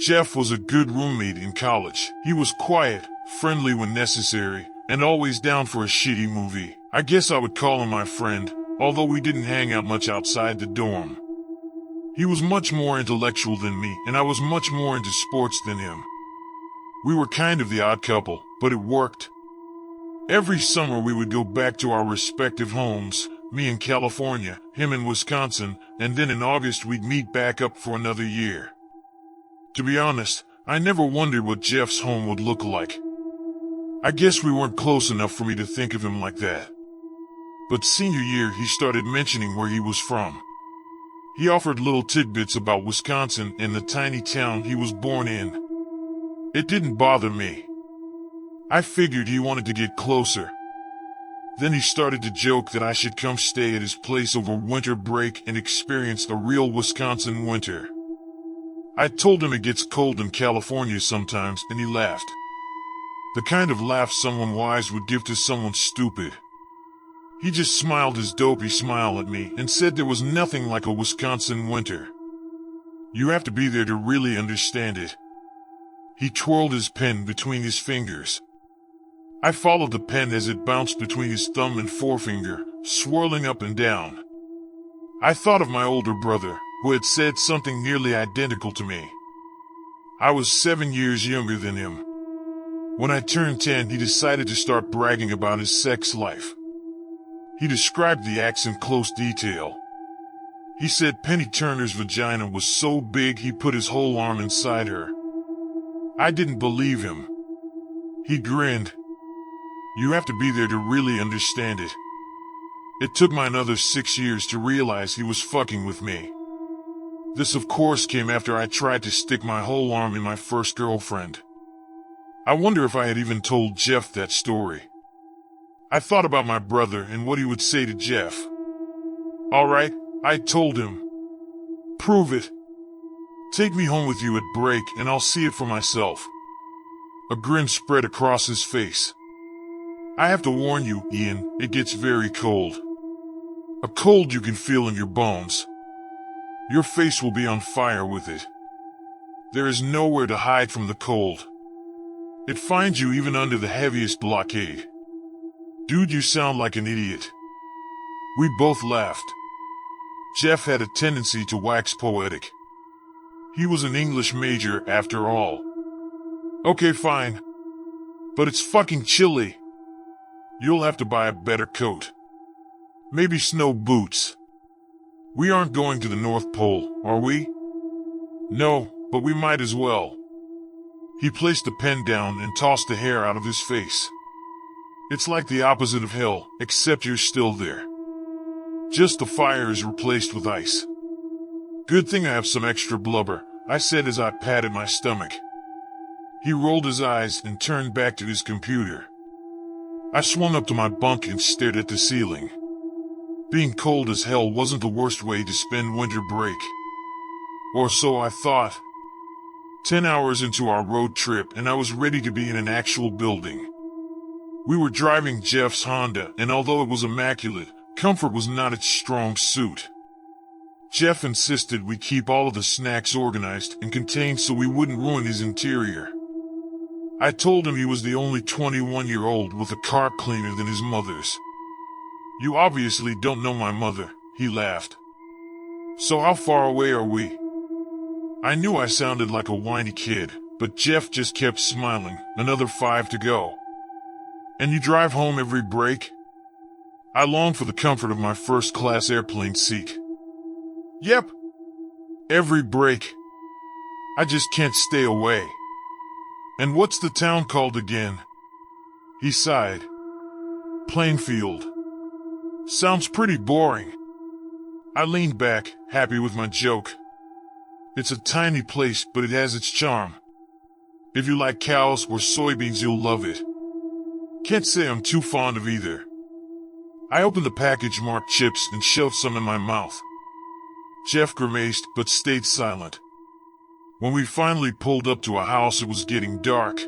Jeff was a good roommate in college. He was quiet, friendly when necessary, and always down for a shitty movie. I guess I would call him my friend, although we didn't hang out much outside the dorm. He was much more intellectual than me, and I was much more into sports than him. We were kind of the odd couple, but it worked. Every summer we would go back to our respective homes, me in California, him in Wisconsin, and then in August we'd meet back up for another year. To be honest, I never wondered what Jeff's home would look like. I guess we weren't close enough for me to think of him like that. But senior year he started mentioning where he was from. He offered little tidbits about Wisconsin and the tiny town he was born in. It didn't bother me. I figured he wanted to get closer. Then he started to joke that I should come stay at his place over winter break and experience the real Wisconsin winter. I told him it gets cold in California sometimes, and he laughed. The kind of laugh someone wise would give to someone stupid. He just smiled his dopey smile at me and said there was nothing like a Wisconsin winter. You have to be there to really understand it. He twirled his pen between his fingers. I followed the pen as it bounced between his thumb and forefinger, swirling up and down. I thought of my older brother, who had said something nearly identical to me. I was 7 years younger than him. When I turned 10, he decided to start bragging about his sex life. He described the acts in close detail. He said Penny Turner's vagina was so big he put his whole arm inside her. I didn't believe him. He grinned. You have to be there to really understand it. It took me another 6 years to realize he was fucking with me. This of course came after I tried to stick my whole arm in my first girlfriend. I wonder if I had even told Jeff that story. I thought about my brother and what he would say to Jeff. Alright, I told him. Prove it. Take me home with you at break and I'll see it for myself. A grin spread across his face. I have to warn you, Ian, it gets very cold. A cold you can feel in your bones. Your face will be on fire with it. There is nowhere to hide from the cold. It finds you even under the heaviest blockade. Dude, you sound like an idiot. We both laughed. Jeff had a tendency to wax poetic. He was an English major after all. Okay, fine. But it's fucking chilly. You'll have to buy a better coat. Maybe snow boots. We aren't going to the North Pole, are we? No, but we might as well. He placed the pen down and tossed the hair out of his face. It's like the opposite of hell, except you're still there. Just the fire is replaced with ice. Good thing I have some extra blubber, I said as I patted my stomach. He rolled his eyes and turned back to his computer. I swung up to my bunk and stared at the ceiling. Being cold as hell wasn't the worst way to spend winter break. Or so I thought. 10 hours into our road trip and I was ready to be in an actual building. We were driving Jeff's Honda, and although it was immaculate, comfort was not its strong suit. Jeff insisted we keep all of the snacks organized and contained so we wouldn't ruin his interior. I told him he was the only 21-year-old with a car cleaner than his mother's. You obviously don't know my mother, he laughed. So how far away are we? I knew I sounded like a whiny kid, but Jeff just kept smiling. Another 5 to go. And you drive home every break? I longed for the comfort of my first-class airplane seat. Yep. Every break. I just can't stay away. And what's the town called again? He sighed. Plainfield. Sounds pretty boring. I leaned back, happy with my joke. It's a tiny place, but it has its charm. If you like cows or soybeans, you'll love it. Can't say I'm too fond of either. I opened the package marked chips and shoved some in my mouth. Jeff grimaced, but stayed silent. When we finally pulled up to a house, it was getting dark.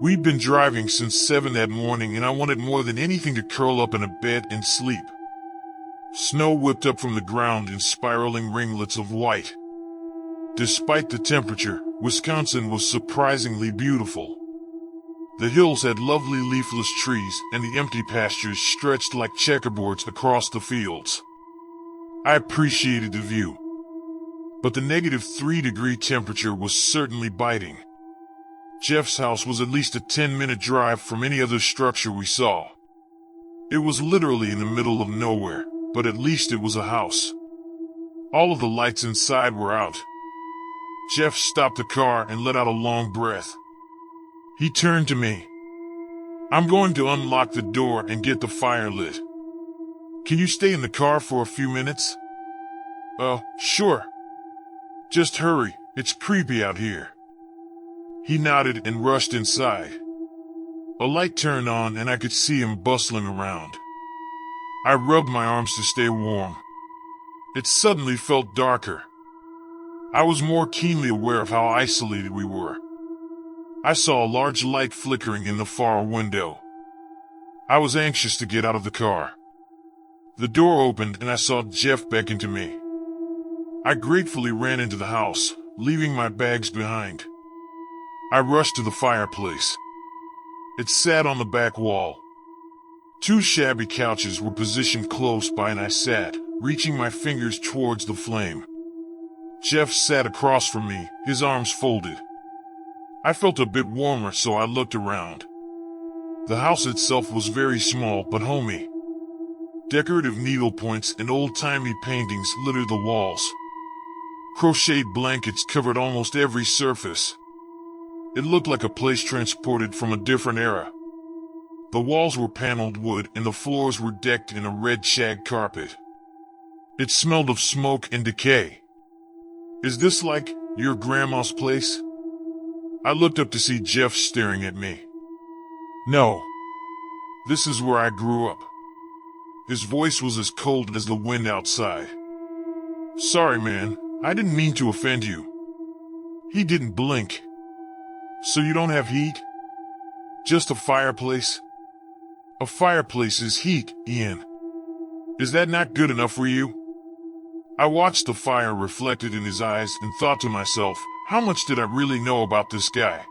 We'd been driving since 7 that morning, and I wanted more than anything to curl up in a bed and sleep. Snow whipped up from the ground in spiraling ringlets of white. Despite the temperature, Wisconsin was surprisingly beautiful. The hills had lovely leafless trees, and the empty pastures stretched like checkerboards across the fields. I appreciated the view, but the -3-degree temperature was certainly biting. Jeff's house was at least a 10-minute drive from any other structure we saw. It was literally in the middle of nowhere, but at least it was a house. All of the lights inside were out. Jeff stopped the car and let out a long breath. He turned to me. "I'm going to unlock the door and get the fire lit. Can you stay in the car for a few minutes?" Sure. Just hurry, it's creepy out here." He nodded and rushed inside. A light turned on and I could see him bustling around. I rubbed my arms to stay warm. It suddenly felt darker. I was more keenly aware of how isolated we were. I saw a large light flickering in the far window. I was anxious to get out of the car. The door opened and I saw Jeff beckon to me. I gratefully ran into the house, leaving my bags behind. I rushed to the fireplace. It sat on the back wall. Two shabby couches were positioned close by and I sat, reaching my fingers towards the flame. Jeff sat across from me, his arms folded. I felt a bit warmer, so I looked around. The house itself was very small but homey. Decorative needlepoints and old-timey paintings littered the walls. Crocheted blankets covered almost every surface. It looked like a place transported from a different era. The walls were paneled wood and the floors were decked in a red shag carpet. It smelled of smoke and decay. "Is this like your grandma's place?" I looked up to see Jeff staring at me. "No. This is where I grew up." His voice was as cold as the wind outside. "Sorry, man. I didn't mean to offend you." He didn't blink. "So you don't have heat? Just a fireplace?" "A fireplace is heat, Ian. Is that not good enough for you?" I watched the fire reflected in his eyes and thought to myself, how much did I really know about this guy?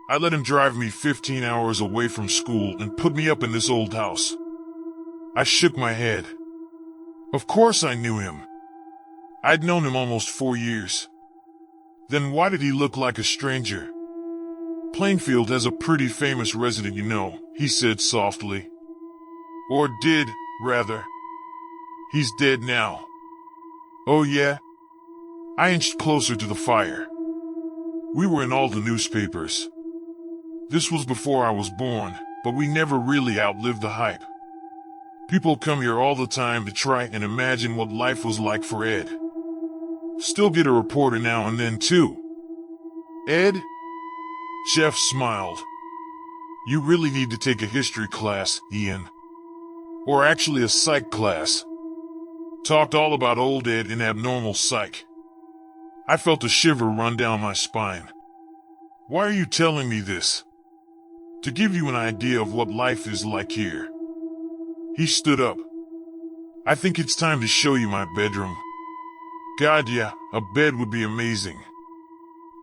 I let him drive me 15 hours away from school and put me up in this old house. I shook my head. Of course I knew him. I'd known him almost 4 years. Then why did he look like a stranger? "Plainfield has a pretty famous resident, you know," he said softly. "Or did, rather. He's dead now." "Oh yeah?" I inched closer to the fire. We were in all the newspapers. This was before I was born, but we never really outlived the hype. People come here all the time to try and imagine what life was like for Ed. Still get a reporter now and then too. "Ed?" Jeff smiled. "You really need to take a history class, Ian. Or actually a psych class." Talked all about old Ed and abnormal psych. I felt a shiver run down my spine. "Why are you telling me this?" "To give you an idea of what life is like here." He stood up. "I think it's time to show you my bedroom." God, yeah, a bed would be amazing.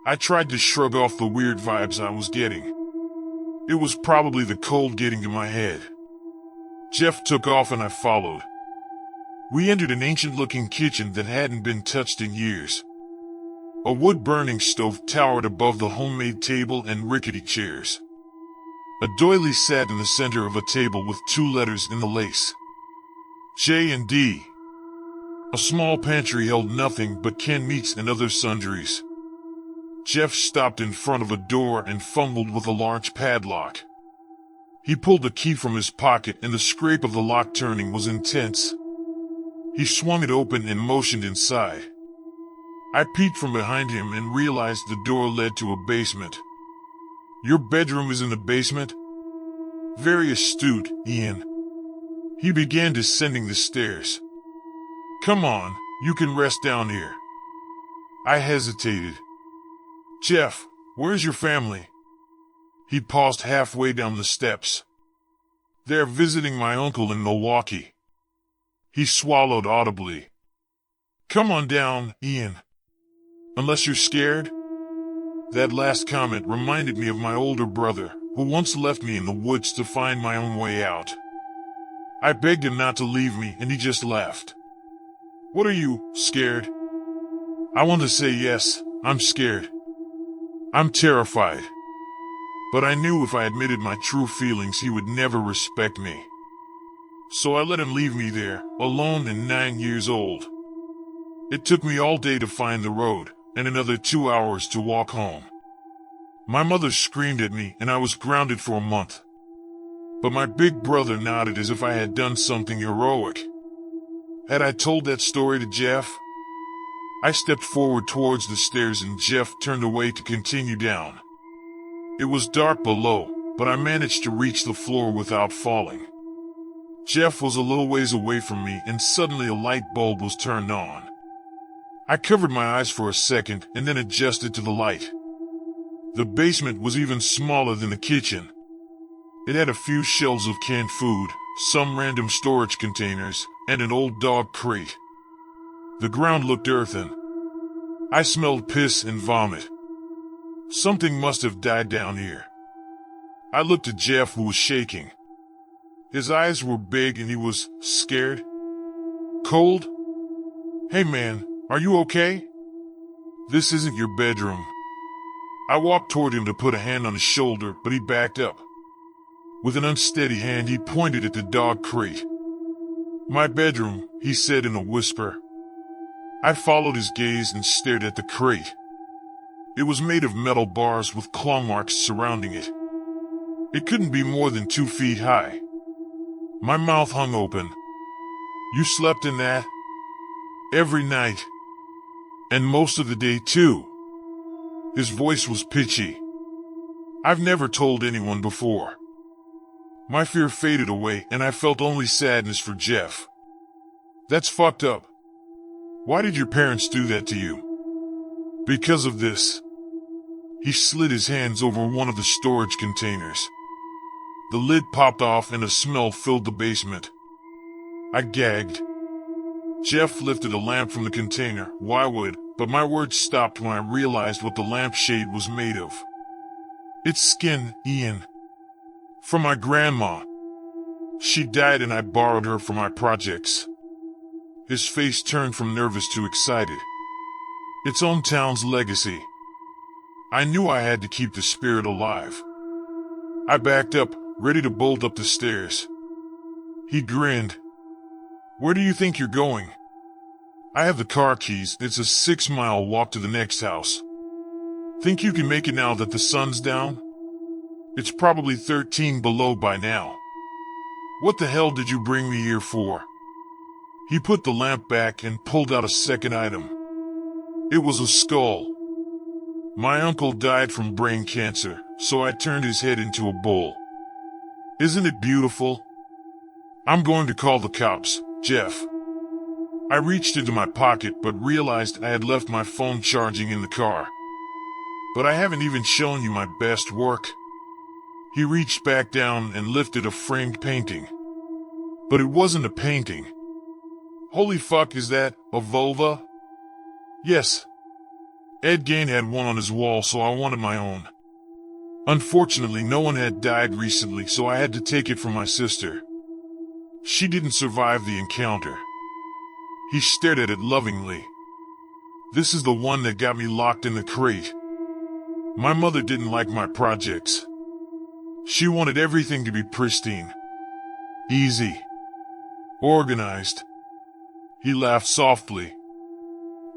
I tried to shrug off the weird vibes I was getting. It was probably the cold getting to my head. Jeff took off and I followed. We entered an ancient-looking kitchen that hadn't been touched in years. A wood-burning stove towered above the homemade table and rickety chairs. A doily sat in the center of a table with 2 letters in the lace. J and D. A small pantry held nothing but canned meats and other sundries. Jeff stopped in front of a door and fumbled with a large padlock. He pulled a key from his pocket and the scrape of the lock turning was intense. He swung it open and motioned inside. I peeked from behind him and realized the door led to a basement. "Your bedroom is in the basement?" Very astute, Ian. He began descending the stairs. "Come on, you can rest down here." I hesitated. "Jeff, where's your family?" He paused halfway down the steps. "They're visiting my uncle in Milwaukee." He swallowed audibly. "Come on down, Ian. Unless you're scared?" That last comment reminded me of my older brother, who once left me in the woods to find my own way out. I begged him not to leave me, and he just laughed. "What are you, scared?" I want to say yes, I'm scared. I'm terrified. But I knew if I admitted my true feelings, he would never respect me. So I let him leave me there, alone and 9 years old. It took me all day to find the road, and another 2 hours to walk home. My mother screamed at me, and I was grounded for a month. But my big brother nodded as if I had done something heroic. Had I told that story to Jeff? I stepped forward towards the stairs and Jeff turned away to continue down. It was dark below, but I managed to reach the floor without falling. Jeff was a little ways away from me and suddenly a light bulb was turned on. I covered my eyes for a second and then adjusted to the light. The basement was even smaller than the kitchen. It had a few shelves of canned food, some random storage containers, and an old dog crate. The ground looked earthen. I smelled piss and vomit. Something must have died down here. I looked at Jeff, who was shaking. His eyes were big and he was scared. Cold? "Hey man, are you okay? This isn't your bedroom." I walked toward him to put a hand on his shoulder, but he backed up. With an unsteady hand, he pointed at the dog crate. "My bedroom," he said in a whisper. I followed his gaze and stared at the crate. It was made of metal bars with claw marks surrounding it. It couldn't be more than 2 feet high. My mouth hung open. "You slept in that?" "Every night. And most of the day, too." His voice was pitchy. I've never told anyone before. My fear faded away and I felt only sadness for Jeff. "That's fucked up. Why did your parents do that to you?" "Because of this." He slid his hands over one of the storage containers. The lid popped off and a smell filled the basement. I gagged. Jeff lifted a lamp from the container. Why would? But my words stopped when I realized what the lampshade was made of. It's skin, Ian. From my grandma. She died and I borrowed her for my projects. His face turned from nervous to excited. Its own town's legacy. I knew I had to keep the spirit alive. I backed up, ready to bolt up the stairs. He grinned. "Where do you think you're going?" "I have the car keys. It's a 6-mile walk to the next house." "Think you can make it now that the sun's down?" "It's probably 13 below by now." "What the hell did you bring me here for?" He put the lamp back and pulled out a second item. It was a skull. My uncle died from brain cancer, so I turned his head into a bowl. Isn't it beautiful? "I'm going to call the cops, Jeff." I reached into my pocket but realized I had left my phone charging in the car. "But I haven't even shown you my best work." He reached back down and lifted a framed painting. But it wasn't a painting. "Holy fuck, is that a vulva?" "Yes." Ed Gain had one on his wall, so I wanted my own. Unfortunately, no one had died recently, so I had to take it from my sister. She didn't survive the encounter. He stared at it lovingly. "This is the one that got me locked in the crate." My mother didn't like my projects. She wanted everything to be pristine. Easy. Organized. He laughed softly.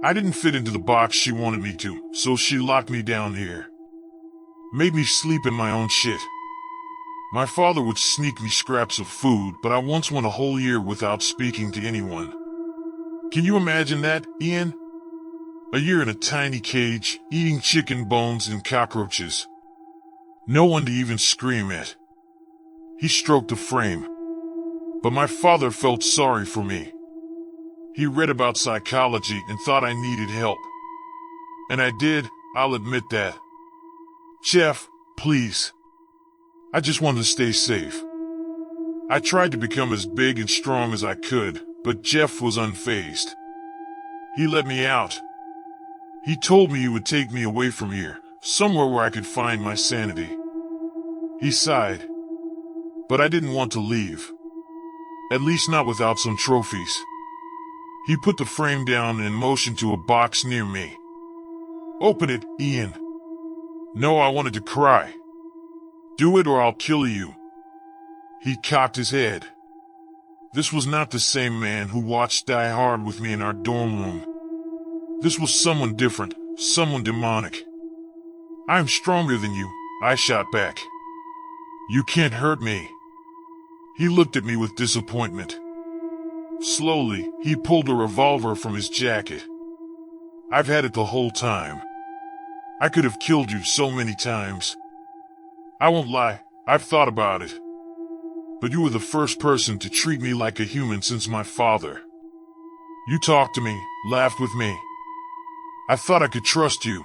I didn't fit into the box she wanted me to, so she locked me down here. Made me sleep in my own shit. My father would sneak me scraps of food, but I once went a whole year without speaking to anyone. Can you imagine that, Ian? A year in a tiny cage, eating chicken bones and cockroaches. No one to even scream at. He stroked the frame. But my father felt sorry for me. He read about psychology and thought I needed help. And I did, I'll admit that. "Jeff, please. I just wanted to stay safe." I tried to become as big and strong as I could, but Jeff was unfazed. He let me out. He told me he would take me away from here, somewhere where I could find my sanity. He sighed. But I didn't want to leave. At least not without some trophies. He put the frame down and motioned to a box near me. Open it, Ian. No, I wanted to cry. Do it or I'll kill you. He cocked his head. This was not the same man who watched Die Hard with me in our dorm room. This was someone different, someone demonic. I'm stronger than you, I shot back. You can't hurt me. He looked at me with disappointment. Slowly, he pulled a revolver from his jacket. I've had it the whole time. I could have killed you so many times. I won't lie, I've thought about it. But you were the first person to treat me like a human since my father. You talked to me, laughed with me. I thought I could trust you.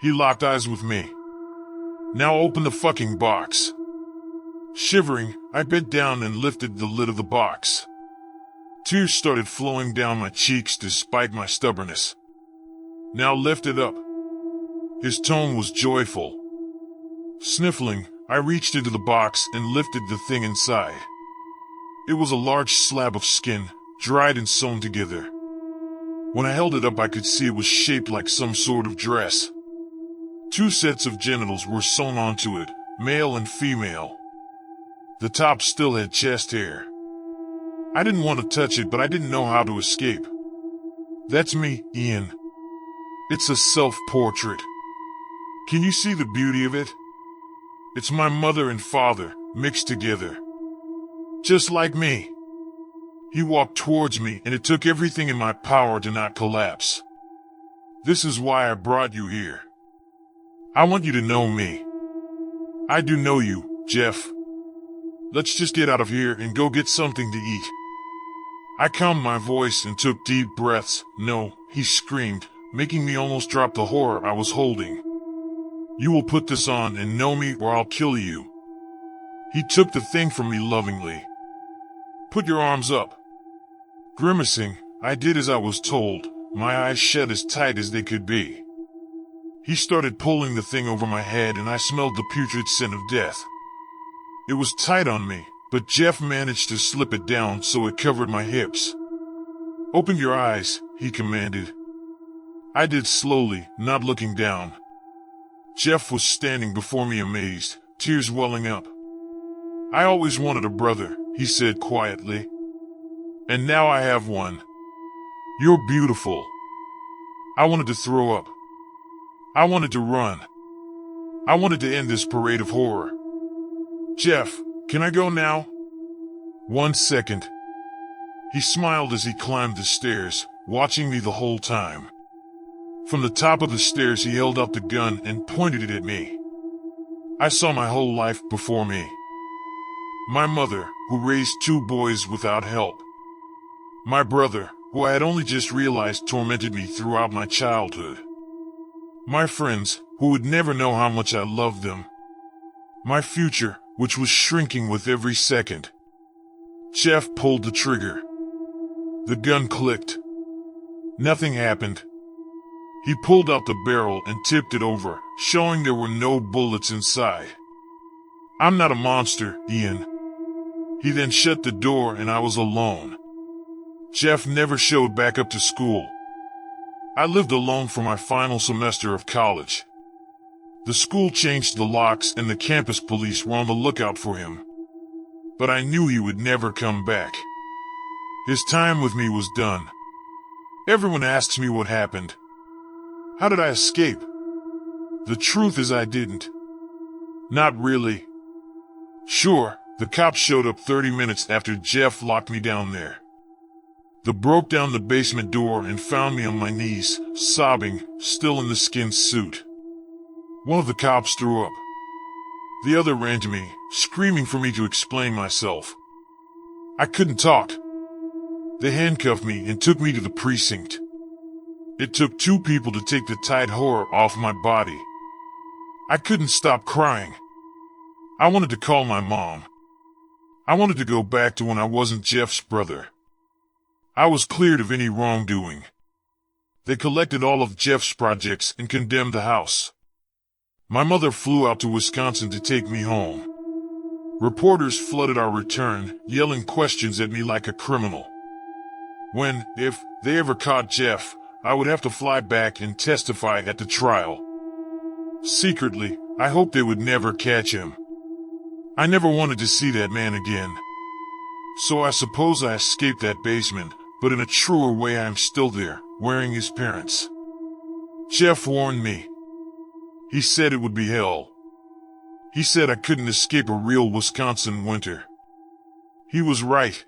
He locked eyes with me. Now open the fucking box. Shivering, I bent down and lifted the lid of the box. Tears started flowing down my cheeks despite my stubbornness. Now lift it up. His tone was joyful. Sniffling, I reached into the box and lifted the thing inside. It was a large slab of skin, dried and sewn together. When I held it up, I could see it was shaped like some sort of dress. 2 sets of genitals were sewn onto it, male and female. The top still had chest hair. I didn't want to touch it, but I didn't know how to escape. That's me, Ian. It's a self-portrait. Can you see the beauty of it? It's my mother and father, mixed together. Just like me. He walked towards me, and it took everything in my power to not collapse. This is why I brought you here. I want you to know me. I do know you, Jeff. Let's just get out of here and go get something to eat. I calmed my voice and took deep breaths. No, he screamed, making me almost drop the horror I was holding. You will put this on and know me or I'll kill you. He took the thing from me lovingly. Put your arms up. Grimacing, I did as I was told, my eyes shut as tight as they could be. He started pulling the thing over my head and I smelled the putrid scent of death. It was tight on me, but Jeff managed to slip it down so it covered my hips. Open your eyes, he commanded. I did slowly, not looking down. Jeff was standing before me amazed, tears welling up. I always wanted a brother, he said quietly. And now I have one. You're beautiful. I wanted to throw up. I wanted to run. I wanted to end this parade of horror. Jeff, can I go now? 1 second. He smiled as he climbed the stairs, watching me the whole time. From the top of the stairs he held out the gun and pointed it at me. I saw my whole life before me. My mother, who raised 2 boys without help. My brother, who I had only just realized tormented me throughout my childhood. My friends, who would never know how much I loved them. My future, which was shrinking with every second. Jeff pulled the trigger. The gun clicked. Nothing happened. He pulled out the barrel and tipped it over, showing there were no bullets inside. I'm not a monster, Ian. He then shut the door and I was alone. Jeff never showed back up to school. I lived alone for my final semester of college. The school changed the locks and the campus police were on the lookout for him. But I knew he would never come back. His time with me was done. Everyone asks me what happened. How did I escape? The truth is I didn't. Not really. Sure, the cops showed up 30 minutes after Jeff locked me down there. They broke down the basement door and found me on my knees, sobbing, still in the skin suit. One of the cops threw up. The other ran to me, screaming for me to explain myself. I couldn't talk. They handcuffed me and took me to the precinct. It took 2 people to take the tight horror off my body. I couldn't stop crying. I wanted to call my mom. I wanted to go back to when I wasn't Jeff's brother. I was cleared of any wrongdoing. They collected all of Jeff's projects and condemned the house. My mother flew out to Wisconsin to take me home. Reporters flooded our return, yelling questions at me like a criminal. When, if, they ever caught Jeff, I would have to fly back and testify at the trial. Secretly, I hoped they would never catch him. I never wanted to see that man again. So I suppose I escaped that basement, but in a truer way I am still there, wearing his parents. Jeff warned me. He said it would be hell. He said I couldn't escape a real Wisconsin winter. He was right.